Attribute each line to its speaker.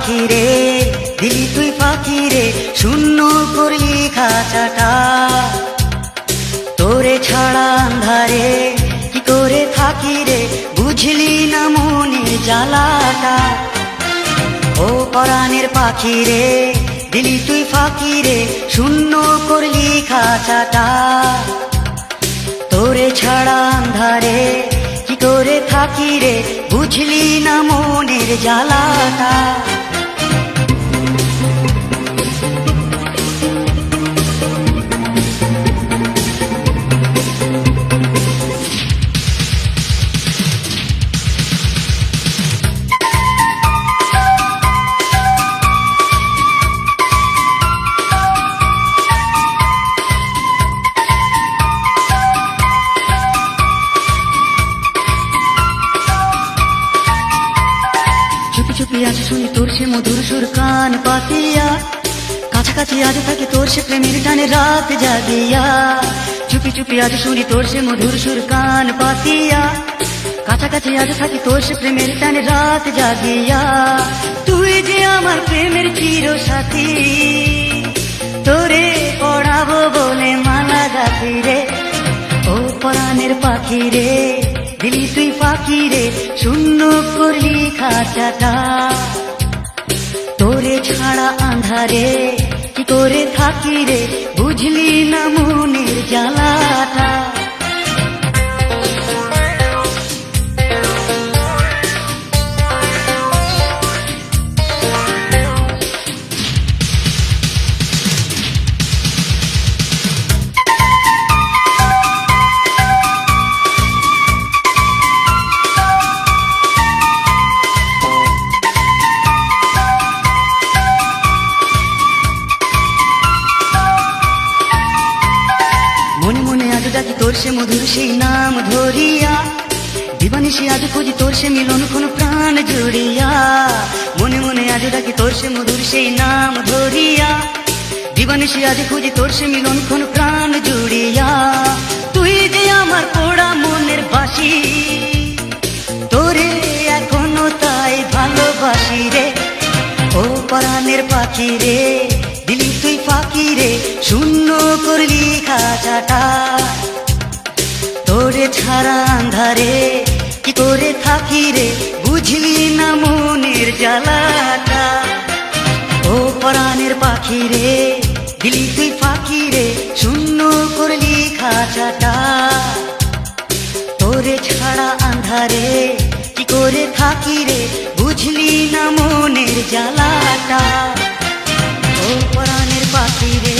Speaker 1: পাখি রে, দিলি তুই পাখি রে, শূন্য করলি খাঁচাটা। তোরে ছাড়া আন্ধারে কি করে থাকি রে, বুঝলি না মনের জ্বালাটা। ও পরাণের পাখি রে, দিলি তুই ফাঁকি রে, শূন্য করলি খাঁচাটা। তোরে ছাড়া আন্ধারে কি করে থাকি রে, বুঝলি না মনের জ্বালাটা। চুপি চুপি আজ শুনি তোর সে মধুর সুর কান পাতিয়া, কাছাকাছি আজ থাকি তোর সে প্রেমের টানে রাত জাগিয়া। চুপি চুপি আজ শুনি তোর সে মধুর সুর কান পাতিয়া, কাছাকাছি আজ থাকি তোর সে প্রেমের টানে রাত জাগিয়া। তুই যে আমার প্রেমের চির সাথী, তোরে পড়াবো বলে মালা গাথি রে। ও পরাণের পাখি রে, দিলি তুই পাখি রে, শূন্য করলি খাঁচাটা। তোরে ছাড়া আন্ধারে কি করে থাকি রে, বুঝলি না মনের জ্বালাটা। মনে মনে আজ ডাকি তোর সে মধুর সেই নাম ধরিয়া, দিবানিশি আজ খুঁজি তোর সে মিলন কোন প্রাণ জুড়িয়া। মনে মনে আজ ডাকি তোর সে মধুর সেই নাম ধরিয়া, দিবানিশি আজ খুঁজি তোর সে মিলন কোন প্রাণ জুড়িয়া। তুই যে আমার পোড়া মনের বাসি, তোরে এখনো তাই ভালোবাসি রে। ও পরাণের পাখি রে, দিলি তুই ফাঁকি রে, শূন্য করলি খাঁচাটা। তোরে ছাড়া আন্ধারে কি করে থাকি রে, বুঝলি না মনের জ্বালাটা। ও পরাণের পাখি রে, দিলি তুই ফাঁকি রে, শূন্য করলি খাঁচাটা। তোরে ছাড়া আন্ধারে কি করে থাকি রে, বুঝলি না মনের জ্বালাটা। ও পরাণের পাখি রে।